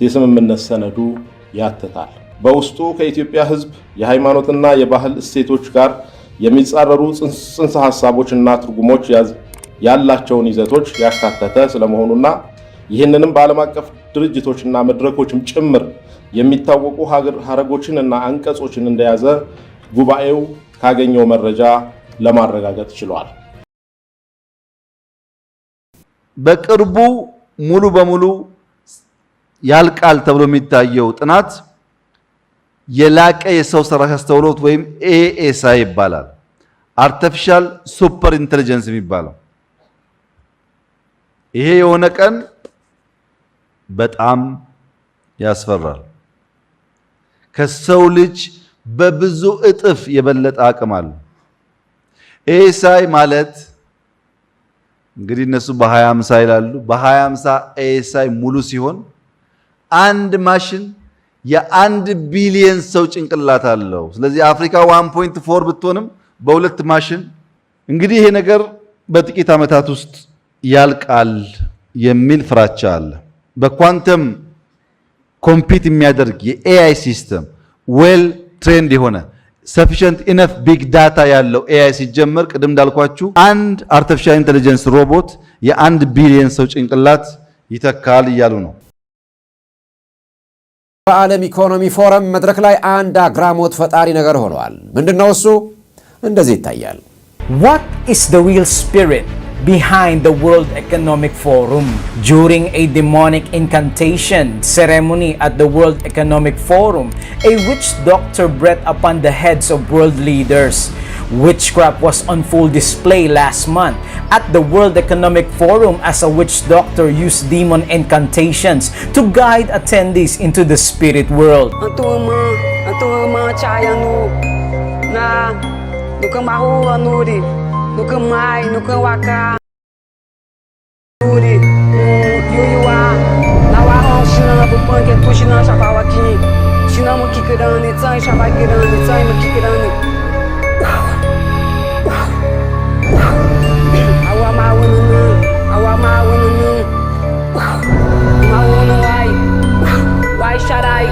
የስምምነት ሰነዱ ያትታል። በውስጡ ከኢትዮጵያ ሕዝብ የሃይማኖትና የባህል እሴቶች ጋር የሚጻረሩ ጽንሰ ሐሳቦችና ትርጉሞች ያላቸውን ይዘቶች ያካተተ ስለመሆኑና ይህንንም በዓለም አቀፍ ድርጅቶችና መድረኮችም ጭምር የሚታወቁ ሐረጎችንና አንቀጾችን እንደያዘ ጉባኤው ካገኘው መረጃ ለማረጋገጥ ችሏል። በቅርቡ ሙሉ በሙሉ ያልቃል ተብሎ የሚታየው ጥናት የላቀ የሰው ሰራሽ አስተውሎት ወይም ኤኤስአይ ይባላል። አርቲፊሻል ሱፐር ኢንተለጀንስ የሚባለው ይሄ የሆነ ቀን በጣም ያስፈራል። ከሰው ልጅ በብዙ እጥፍ የበለጠ አቅም አለው። ኤኤስአይ ማለት እንግዲህ እነሱ በ2050 ይላሉ። በ2050 ኤኤስአይ ሙሉ ሲሆን አንድ ማሽን የ1 ቢሊየን ሰው ጭንቅላት አለው። ስለዚህ አፍሪካ 1.4 ብትሆንም በሁለት ማሽን እንግዲህ ይሄ ነገር በጥቂት ዓመታት ውስጥ ያልቃል የሚል ፍራቻ አለ። በኳንተም ኮምፒት የሚያደርግ የኤአይ ሲስተም ዌል ትሬንድ የሆነ sufficient enough big data ያለው ኤአይ ሲጀመር ቅድም እንዳልኳችሁ አንድ artificial intelligence ሮቦት የ1 ቢሊየን ሰው ጭንቅላት ይተካል እያሉ ነው። በዓለም ኢኮኖሚ ፎረም መድረክ ላይ አንድ አግራሞት ፈጣሪ ነገር ሆኗል። ምንድነው እሱ? እንደዚህ ይታያል። What is the real spirit behind the World Economic Forum? During a demonic incantation ceremony at the World Economic Forum, a witch doctor breathed upon the heads of world leaders. Witchcraft was on full display last month at the World Economic Forum as a witch doctor used demon incantations to guide attendees into the spirit world. Why should I?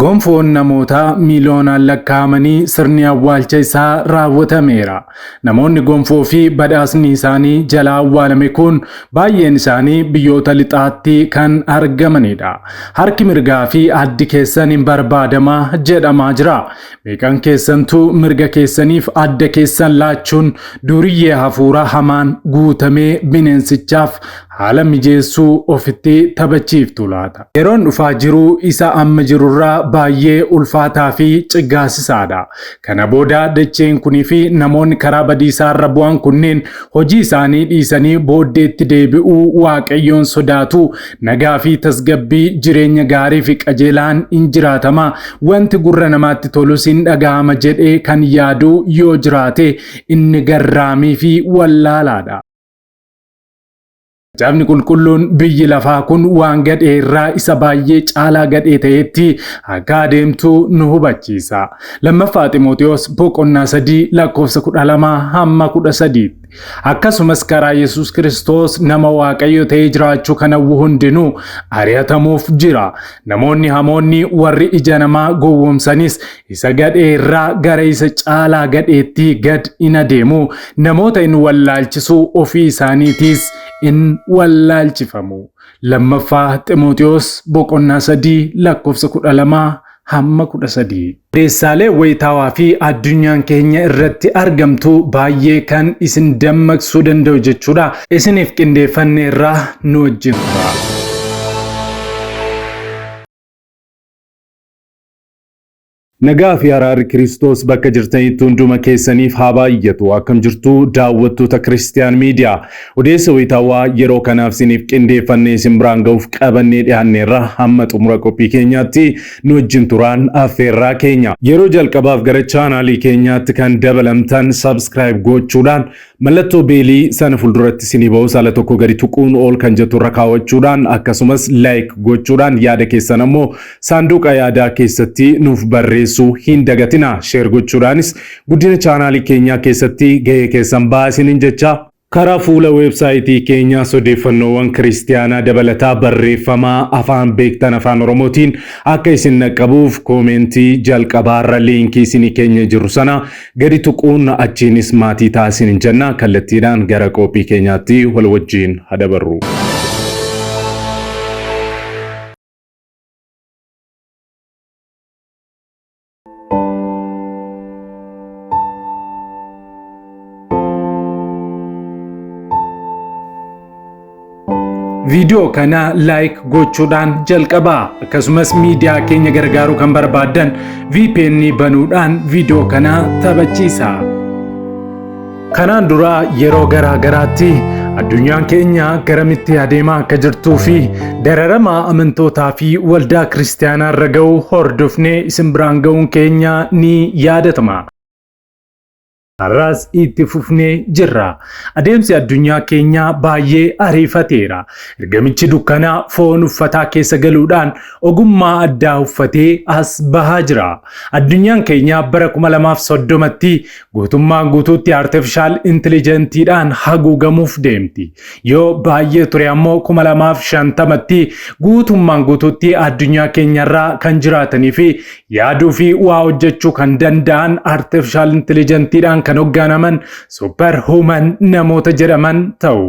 gonfoon namoota miiliyoonaan lakkaa'amanii sirni awwaalcha isaa raawwatameera. Namoonni gonfoo fi badhaasni isaanii jala awwaalame kun baay'een isaanii biyyoota lixaatti kan argamanidha. Harki mirgaa fi addi keessan hin barbaadamaa jedhamaa jira. Meeqan keessantu mirga keessaniif adda keessan laachuun duriyyee hafuura hamaan guutamee bineensichaaf haala mijeessuu ofitti taphachiiftu laata. Yeroon dhufaa jiru isa amma jirurraa baay'ee ulfaataa fi ciggaasisaadha. Kana booda dacheen kunii fi namoonni karaa badiisaa irra bu'an kunneen hojii isaanii dhiisanii booddeetti deebi'uu waaqayyoon sodaatu nagaa fi tasgabbii jireenya gaarii fi qajeelaan hin jiraatama. Wanti gurra namaatti tolus hin dhaga'ama jedhee kan yaadu yoo jiraate inni garraamii fi wallaalaadha. Jaabni qulqulluun biyyi lafaa kun waan gadhee irraa isa baay'ee caalaa gadhee ta'etti akka adeemtu nu hubachiisa. Lammaffaa Xiimotewos boqonnaa 3 lakkoofsa 12 hamma 13. Akkasumas karaa Yesuus Kiristoos nama Waaqayyo ta'ee jiraachuu kan hawwu hundinuu ari'atamuuf jira. Namoonni hamoonni warri ija namaa gowwoomsanis isa gadhee irraa gara isa caalaa gadheetti gad in adeemu. Namoota in wallaalchisuu ofii isaaniitiis in wallaalchifamu. Lammaffaa Xiimotewos boqonnaa 3 lakkoofsa 12 hamma 13. Odeessaalee wayitaawaa fi addunyaan keenya irratti argamtu baay'ee kan isin dammaqsuu danda'u jechuudha. Isiniif qindeeffanneerra nu wajjin tura. Nagaa fi araarri Kiristoos bakka jirtanitti hunduma keessaniif haa baay'atu. Akkam jirtu daawwattoota Kiristiyaan Miidiyaa. Odeessa wayitaawaa yeroo kanaaf isiniif qindeeffannee isin biraan ga'uuf qabannee dhiyaanneerra hamma xumura qophii keenyaatti nu wajjin turaan affeerraa keenya. Yeroo jalqabaaf gara chaanaalii keenyaatti kan dabalamtan subscribe gochuudhaan mallattoo beelii sana fuulduratti isinii ba'u saala tokko gadi tuquun ol kan jettu irra kaawwachuudhaan akkasumas like gochuudhaan yaada keessan ammoo saanduqa yaadaa keessatti nuuf barreessu hin dagatina. Share gochuudhaanis guddina chaanaalii keenyaa keessatti gahee keessan baasiniin jecha karaa fuula websaayitii keenyaa odeeffannoowwan kiristiyaanaa dabalataa barreeffamaa afaan beektan afaan oromootiin akka isin naqqabuuf koomentii jalqabaarra liinkii isinii keenya jiru sana gadi tuquun achiinis maatii taasiniin jenna. Kallattiidhaan gara qophii keenyaatti wal wajjiin hadabarru. Video kana like gochuudhaan jalqabaa. Akkasumas miidiyaa keenya gargaaruu kan barbaadan VPN banuudhaan video kana taphachiisa. Kanaan dura yeroo garaagaraatti addunyaan keenya garamitti adeemaa akka jirtuu fi dararama amantootaa fi waldaa kiristaanaa irra ga'u hordofnee isin biraan ga'uun keenya ni yaadatama. Har'as itti fufnee jirra. Adeemsi addunyaa keenya baay'ee ariifateera. Ergamichi dukkanaa foon uffataa keessa galuudhaan ogummaa addaa uffatee as bahaa jira. Addunyaan keenya bara 2030tti guutummaan guutuutti artificial intelligentiidhaan haguugamuuf deemti. Yoo baay'ee ture ammoo 2050tti guutummaan guutuutti addunyaa keenyarraa kan jiraatanii fi yaaduu fi waa hojjechuu kan danda'an artificial intelligentiidhaan kan hoogganaman superhuman namoota jedhaman ta'u.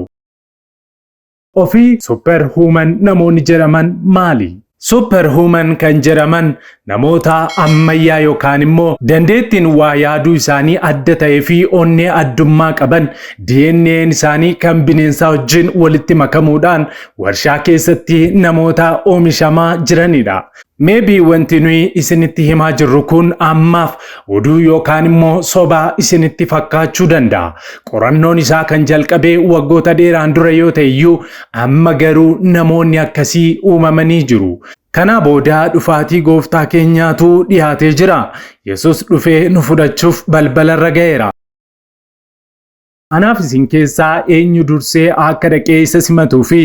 Ofii superhuman namoonni jedhaman maali? Superhuman kan jedhaman namoota ammayyaa yookaan immoo dandeettiin waa yaaduu isaanii adda ta'ee fi onnee addummaa qaban DNA'n isaanii kan bineensaa wajjin walitti makamuudhaan warshaa keessatti namoota oomishamaa jiranidha. Maybe wanti nuyi isinitti himaa jirru kun ammaaf oduu yookaan immoo sobaa isinitti fakkaachuu danda'a. Qorannoon isaa kan jalqabee waggoota dheeraan dura yoo ta'e iyyuu amma garuu namoonni akkasii uumamanii jiru. Kana booda dhufaatii gooftaa keenyaatu dhiyaatee jira. Yesus dhufee nu fudhachuuf balbalarra ga'eera. Anaaf isin keessaa eenyu dursee akka dhaqee isa simatuu fi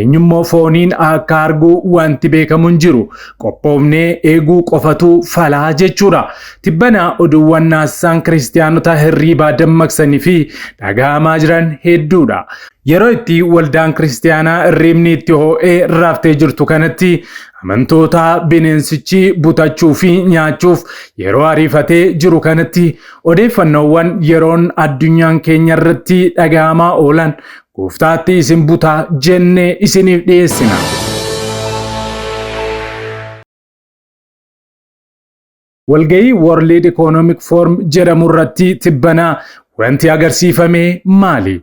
eenyummoo fooniin akka argu wanti beekamu hin jiru. Qophoofnee eeguu qofatu falaa jechuudha. Tibbana oduuwwan naasisaan kiristiyaanota hirriibaa dammaqsanii fi dhaga'amaa jiran hedduudha. Yeroo itti waldaan kiristiyaanaa irriibni itti ho'ee raaftee jirtu kanatti amantoota bineensichi butachuu fi nyaachuuf yeroo ariifatee jiru kanatti odeeffannoowwan yeroon addunyaan keenya irratti dhaga'amaa oolan gooftaatti isin butaa jennee isiniif dhiyeessina. Walgahii World Economic Forum jedhamu irratti tibbana wanti agarsiifame maali?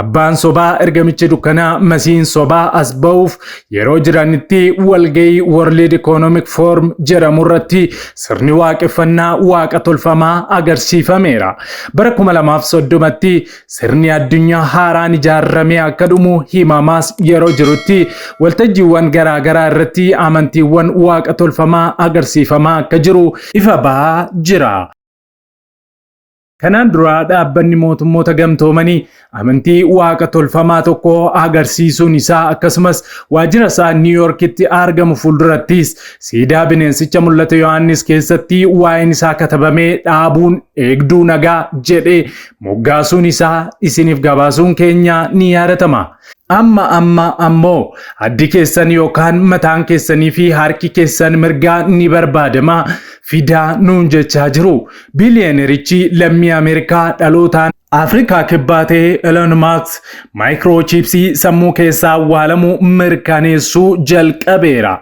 Abbaan sobaa ergamicha dukkanaa masiin sobaa as ba'uuf yeroo jiranitti walgahii World Economic Forum jedhamu irratti sirni waaqeffannaa waaqa tolfamaa agarsiifameera. Bara 2030tti sirni addunyaa haaraan ijaarramee akka dhumu himamaas yeroo jirutti waltajjiiwwan garaagaraa irratti amantiiwwan waaqa tolfamaa agarsiifamaa akka jiru ifa bahaa jira. Kanaan dura dhaabbanni mootummoota gamtoomanii amantii waaqa tolfamaa tokko agarsiisuun isaa akkasumas waajjira isaa New Yorkitti argamu fuuldurattis siidaa bineensicha mul'ata Yohaannis keessatti waa'een isaa katabamee dhaabuun eegduu nagaa jedhee moggaasuun isaa isiniif gabaasuun keenya ni yaadatama. Amma ammoo addi keessan yookaan mataan keessanii fi harki keessan mirgaa ni barbaadama fidaa nuun jechaa jiru. Biliyeenerichi lammii Ameerikaa dhalootaan Afrikaa kibbaa ta'e Elon Musk maayikiroochipsii sammuu keessaa awwaalamu mirkaneessuu jalqabeera.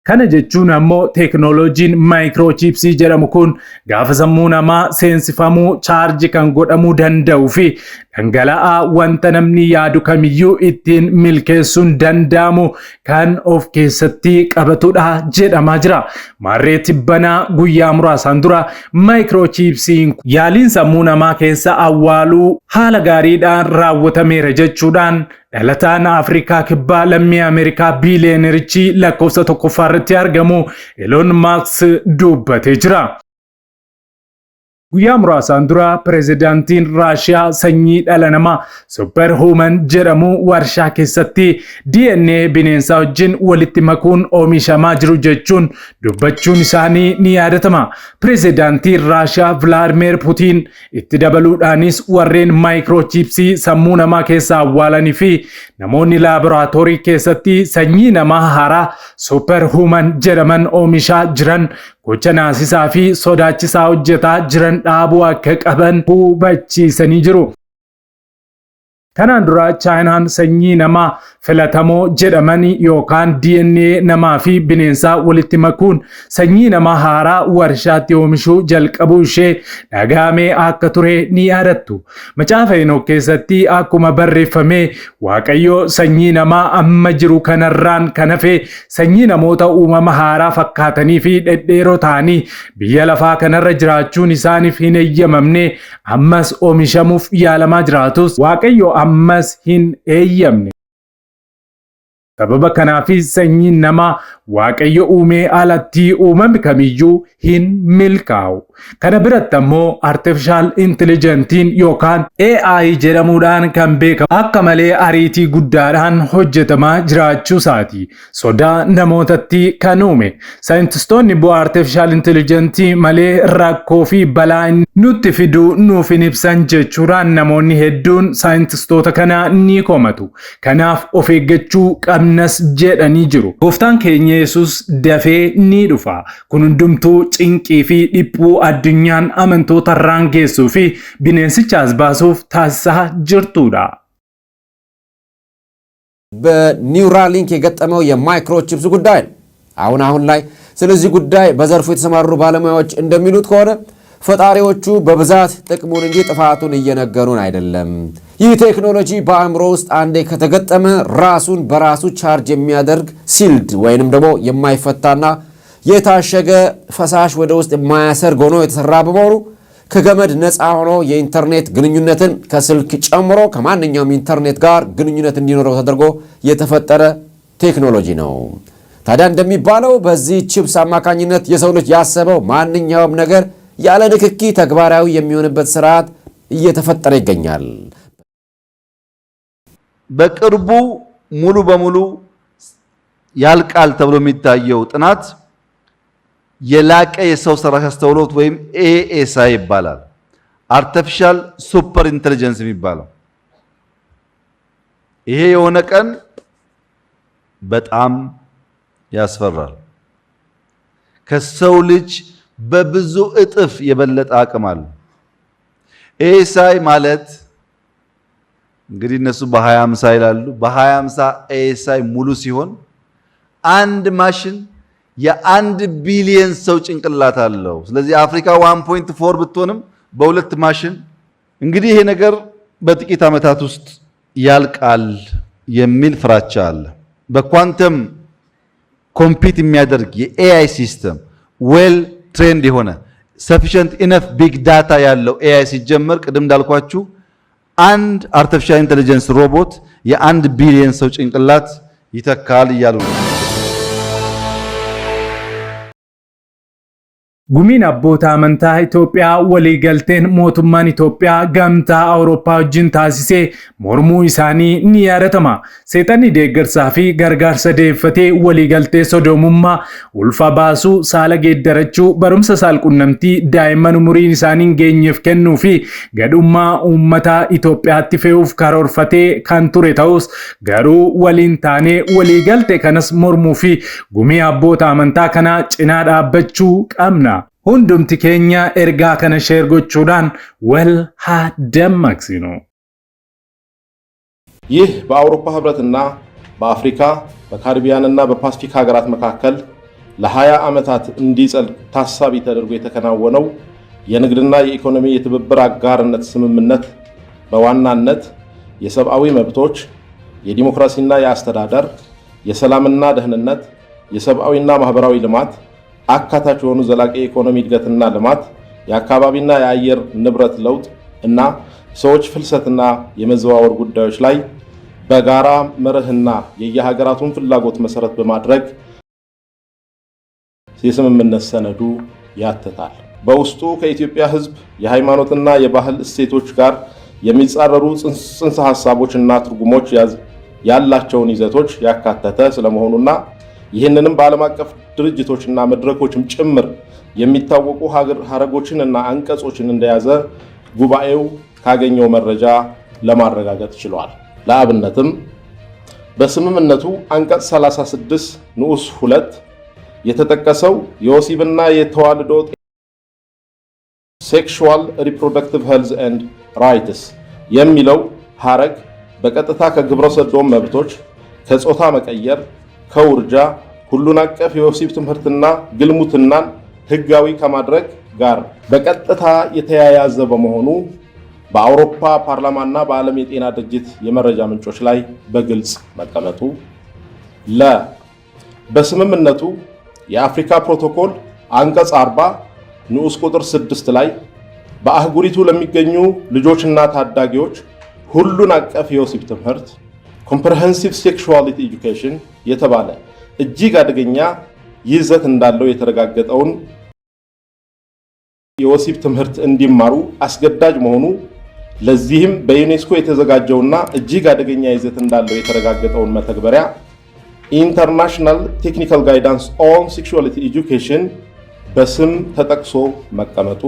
Kana jechuun ammoo teeknooloojiin maayikiroochipsii jedhamu kun gaafa sammuu namaa seensifamuu chaarji kan godhamuu danda'u fi dhangala'aa wanta namni yaadu kamiyyuu ittiin milkeessuun danda'amu kan of keessatti qabatudha jedhamaa jira. Maarree tibbanaa guyyaa muraasaan dura maayikiroochipsiin yaaliin sammuu namaa keessa awwaaluu haala gaariidhaan raawwatameera jechuudhaan dhalataan Afrikaa kibbaa lammii Ameerikaa biiliyeenerichi lakkoofsa tokkoffaarratti argamu Elon Musk dubbatee jira. Guyyaa muraasaan dura pirezidaantiin Raashiyaa sanyii dhala namaa Superhuman jedhamu warshaa keessatti DNA bineensaa wajjin walitti makuun oomishamaa jiru jechuun dubbachuun isaanii ni yaadatama. Pirezidaantiin Raashiyaa Vladimir Putin itti dabaluudhaanis warreen maayikiroochipsii sammuu namaa keessa awwaalanii fi namoonni laaboraatoorii keessatti sanyii namaa haaraa Superhuman jedhaman oomishaa jiran gocha naasisaa fi sodaachisaa hojjetaa jiran dhaabuu akka qaban hubachiisanii jiru. Kanaan dura Chaayinaan sanyii namaa filatamoo jedhaman yookaan DNA namaa fi bineensaa walitti makuun sanyii namaa haaraa warshaatti oomishuu jalqabuu ishee dhagahamee akka ture ni yaadattu. Macaafa Henook keessatti akkuma barreeffame Waaqayyo sanyii namaa amma jiru kanarraan kan hafe sanyii namoota uumama haaraa fakkaatanii fi dhedheeroo ta'anii biyya lafaa kanarra jiraachuun isaaniif hin eeyyamamne ammas oomishamuuf yaalamaa jiraatus Waaqayyo ammas hin eeyyamne. Sababa kanaafis sanyiin namaa Waaqayyo uumee alatti uumame kamiyyuu hin milkaa'u. Kana biratti ammoo artificial intelligentiin yookaan AI jedhamuudhaan kan beekamu akka malee ariitii guddaadhaan hojjetamaa jiraachuu isaati. Sodaa namootatti kan uume. Saayintistoonni bu'aa artificial intelligentii malee rakkoo fi balaa nutti fiduu nuuf hin ibsan jechuudhaan namoonni hedduun saayintistoota kana ni komatu. Kanaaf of eeggachuu qabnas jedhanii jiru. Gooftaan keenya Yesus dafee ni dhufa. Kun hundumtuu cinqii fi dhiphuu addunyaan amantoota irraan geessuu fi bineensichaas baasuuf taasisaa jirtudha. በኒውራሊንክ የገጠመው የማይክሮቺፕስ ጉዳይ ነው። አሁን ላይ ስለዚህ ጉዳይ በዘርፉ የተሰማሩ ባለሙያዎች እንደሚሉት ከሆነ ፈጣሪዎቹ በብዛት ጥቅሙን እንጂ ጥፋቱን እየነገሩን አይደለም። ይህ ቴክኖሎጂ በአእምሮ ውስጥ አንዴ ከተገጠመ ራሱን በራሱ ቻርጅ የሚያደርግ ሲልድ ወይንም ደግሞ የማይፈታና የታሸገ ፈሳሽ ወደ ውስጥ የማያሰርግ ሆኖ የተሰራ በመሆኑ ከገመድ ነፃ ሆኖ የኢንተርኔት ግንኙነትን ከስልክ ጨምሮ ከማንኛውም ኢንተርኔት ጋር ግንኙነት እንዲኖረው ተደርጎ የተፈጠረ ቴክኖሎጂ ነው። ታዲያ እንደሚባለው በዚህ ቺፕስ አማካኝነት የሰው ልጅ ያሰበው ማንኛውም ነገር ያለ ንክኪ ተግባራዊ የሚሆንበት ስርዓት እየተፈጠረ ይገኛል። በቅርቡ ሙሉ በሙሉ ያልቃል ተብሎ የሚታየው ጥናት የላቀ የሰው ሰራሽ አስተውሎት ወይም ኤኤስአይ ይባላል። አርቲፊሻል ሱፐር ኢንተለጀንስ የሚባለው ይሄ የሆነ ቀን በጣም ያስፈራል። ከሰው ልጅ በብዙ እጥፍ የበለጠ አቅም አለ። ኤኤስአይ ማለት እንግዲህ እነሱ በ2050 ይላሉ። በ2050 ኤኤስአይ ሙሉ ሲሆን አንድ ማሽን የአንድ ቢሊየን ሰው ጭንቅላት አለው። ስለዚህ አፍሪካ 1.4 ብትሆንም በሁለት ማሽን እንግዲህ ይሄ ነገር በጥቂት ዓመታት ውስጥ ያልቃል የሚል ፍራቻ አለ። በኳንተም ኮምፒት የሚያደርግ የኤአይ ሲስተም ዌል ትሬንድ የሆነ ሰፊሸንት ኢነፍ ቢግ ዳታ ያለው ኤአይ ሲጀመር ቅድም እንዳልኳችሁ አንድ አርቲፊሻል ኢንተለጀንስ ሮቦት የአንድ ቢሊየን ሰው ጭንቅላት ይተካል እያሉ ነው። Gumiin abboota amantaa Itoophiyaa walii galteen mootummaan Itoophiyaa gamtaa Awurooppaa wajjin taasisee mormuu isaanii ni yaadatama. Seexanni deeggarsaa fi gargaarsa deeffatee walii galtee sodoomummaa ulfa baasuu, saala geeddarachuu, barumsa saalqunnamtii daa'imman umuriin isaanii hin geenyeef kennuu fi gadhummaa uummataa Itoophiyaatti fe'uuf karoorfatee kan ture ta'us garuu waliin taanee walii galtee kanas mormuu fi gumii abboota amantaa kana cinaa dhaabbachuu qabna. Hundumti keenya ergaa kana sheer gochuudhaan wal haa dammaqsinu. ይህ በአውሮፓ ህብረትና በአፍሪካ በካሪቢያንና በፓሲፊክ ሀገራት መካከል ለ20 ዓመታት እንዲጸድቅ ታሳቢ ተደርጎ የተከናወነው የንግድና የኢኮኖሚ የትብብር አጋርነት ስምምነት በዋናነት የሰብአዊ መብቶች፣ የዲሞክራሲና የአስተዳደር፣ የሰላምና ደህንነት፣ የሰብአዊና ማህበራዊ ልማት፣ አካታች የሆኑ ዘላቂ የኢኮኖሚ እድገትና ልማት፣ የአካባቢና የአየር ንብረት ለውጥ እና ሰዎች ፍልሰትና የመዘዋወር ጉዳዮች ላይ በጋራ መርህና የየሀገራቱን ፍላጎት መሰረት በማድረግ የስምምነት ሰነዱ ያትታል። በውስጡ ከኢትዮጵያ ሕዝብ የሃይማኖትና የባህል እሴቶች ጋር የሚጻረሩ ጽንሰ ሐሳቦችና ትርጉሞች ያላቸውን ይዘቶች ያካተተ ስለመሆኑና ይህንንም በዓለም አቀፍ ድርጅቶችና መድረኮችም ጭምር የሚታወቁ ሀረጎችንና አንቀጾችን እንደያዘ ጉባኤው ካገኘው መረጃ ለማረጋገጥ ችሏል። ለአብነትም በስምምነቱ አንቀጽ 36 ንዑስ 2 የተጠቀሰው የወሲብና የተዋልዶ ሴክሹዋል ሪፕሮዳክቲቭ ሄልዝ ኤንድ ራይትስ የሚለው ሐረግ በቀጥታ ከግብረ ሰዶም መብቶች፣ ከጾታ መቀየር፣ ከውርጃ፣ ሁሉን አቀፍ የወሲብ ትምህርትና ግልሙትናን ህጋዊ ከማድረግ ጋር በቀጥታ የተያያዘ በመሆኑ በአውሮፓ ፓርላማና በዓለም የጤና ድርጅት የመረጃ ምንጮች ላይ በግልጽ መቀመጡ። በስምምነቱ የአፍሪካ ፕሮቶኮል አንቀጽ 40 ንዑስ ቁጥር 6 ላይ በአህጉሪቱ ለሚገኙ ልጆችና ታዳጊዎች ሁሉን አቀፍ የወሲብ ትምህርት ኮምፕሬሄንሲቭ ሴክሹዋሊቲ ኤጁኬሽን የተባለ እጅግ አደገኛ ይዘት እንዳለው የተረጋገጠውን የወሲብ ትምህርት እንዲማሩ አስገዳጅ መሆኑ፣ ለዚህም በዩኔስኮ የተዘጋጀውና እጅግ አደገኛ ይዘት እንዳለው የተረጋገጠውን መተግበሪያ ኢንተርናሽናል ቴክኒካል ጋይዳንስ ኦን ሴክሹዋሊቲ ኤጁኬሽን በስም ተጠቅሶ መቀመጡ።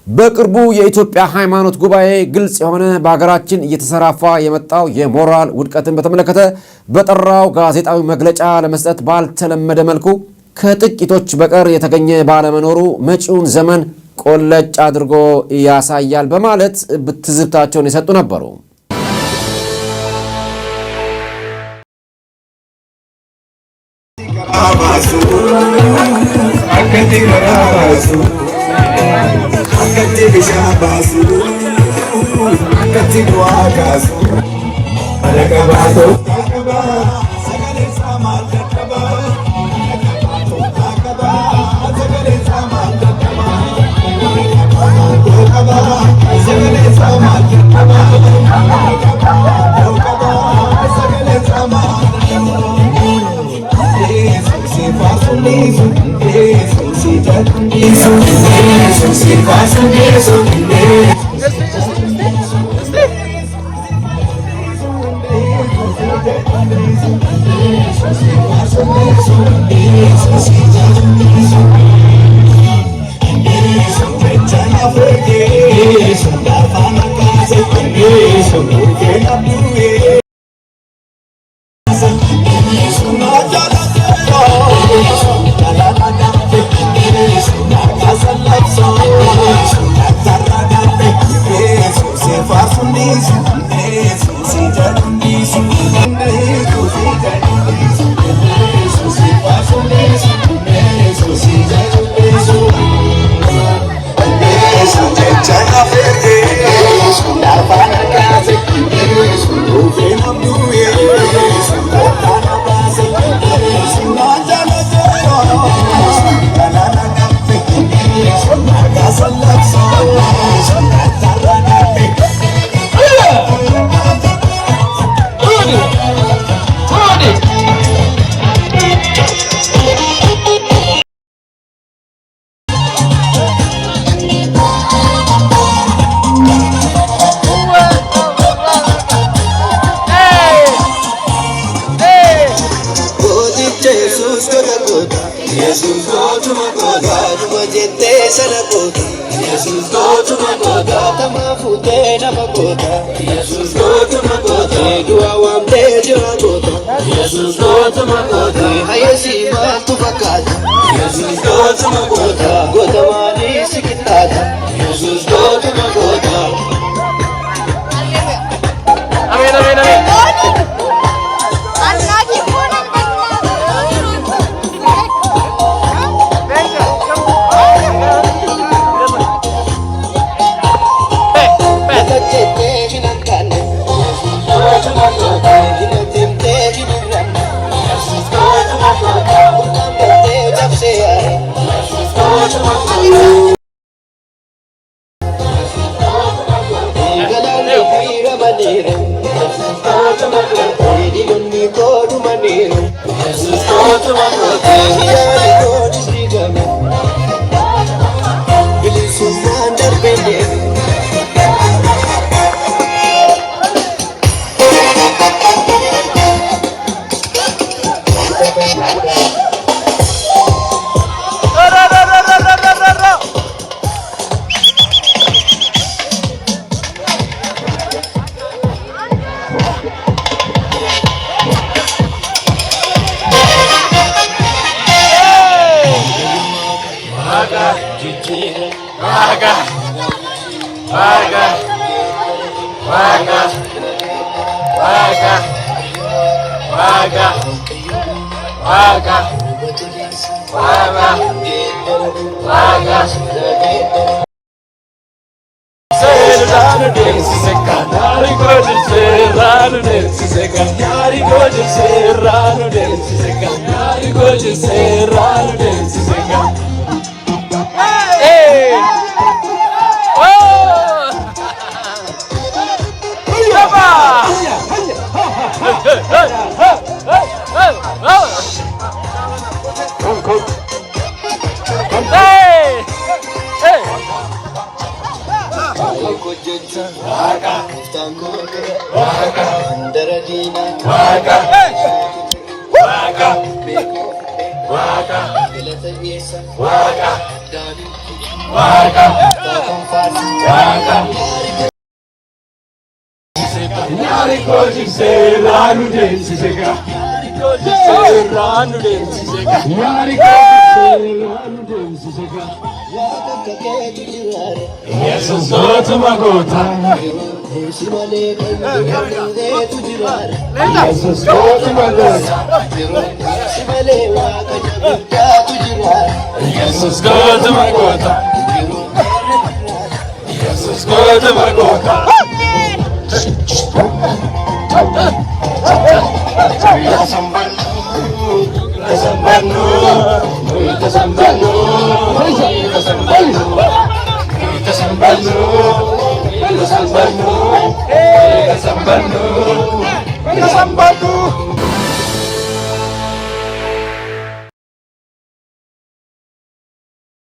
በቅርቡ የኢትዮጵያ ሃይማኖት ጉባኤ ግልጽ የሆነ በሀገራችን እየተሰራፋ የመጣው የሞራል ውድቀትን በተመለከተ በጠራው ጋዜጣዊ መግለጫ ለመስጠት ባልተለመደ መልኩ ከጥቂቶች በቀር የተገኘ ባለመኖሩ መጪውን ዘመን ቆለጭ አድርጎ ያሳያል በማለት ትዝብታቸውን የሰጡ ነበሩ።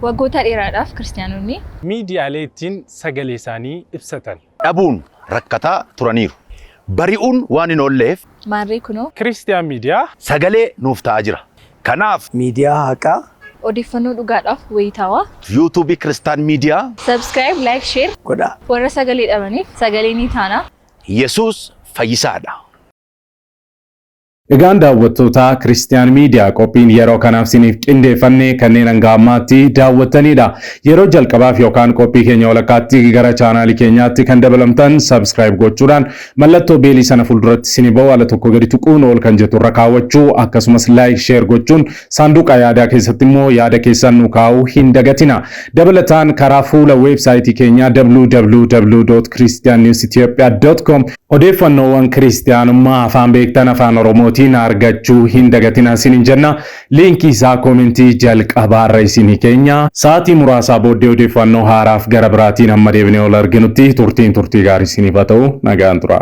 Waggoota dheeraadhaaf kiristaanonni miidiyaaleen sagalee isaanii ibsatan dhabuun rakkataa turaniiru. Bari'uun waan hin oolleef maarree kunoo Kiristiyaan miidiyaa sagalee nuuf ta'aa jira. Kanaaf miidiyaa haqaa odeeffannoo dhugaadhaaf wayitaawaa YouTube Kiristaan miidiyaa subscribe, like, share godhaa. warra sagalee dhabaniif sagalee ni taana. Yesuus fayyisaadha. Egaan daawwattoota Kiristiyaan miidiyaa qophiin yeroo kanaaf siniif qindeeffannee kanneen hanga ammaatti daawwattanidha. Yeroo jalqabaaf yookaan qophii keenya walakkaatti gara chaanaalii keenyaatti kan dabalamtan subscribe gochuudhaan mallattoo beelii sana fuulduratti sinii ba'u ala tokko gadi tuquun ol kan jettu irra kaawwachuu akkasumas like share gochuun saanduqa yaadaa keessatti immoo yaada keessan nu kaa'uu hin dagatina. Dabalataan karaa fuula weebsaayitii keenyaa www.christiannewsethiopia.com odeeffannoowwan kiristiyaanummaa afaan beektan afaan oromootiin argachuu hin dagatina isiniin jenna. Liinkii isaa koomentii jalqabaarra isinii keenya. Sa'aatii muraasaa booddee odeeffannoo haaraaf gara biraatiin amma deebinee ol arginutti turtii gaarii isiniif haa ta'u. Nagaan tura.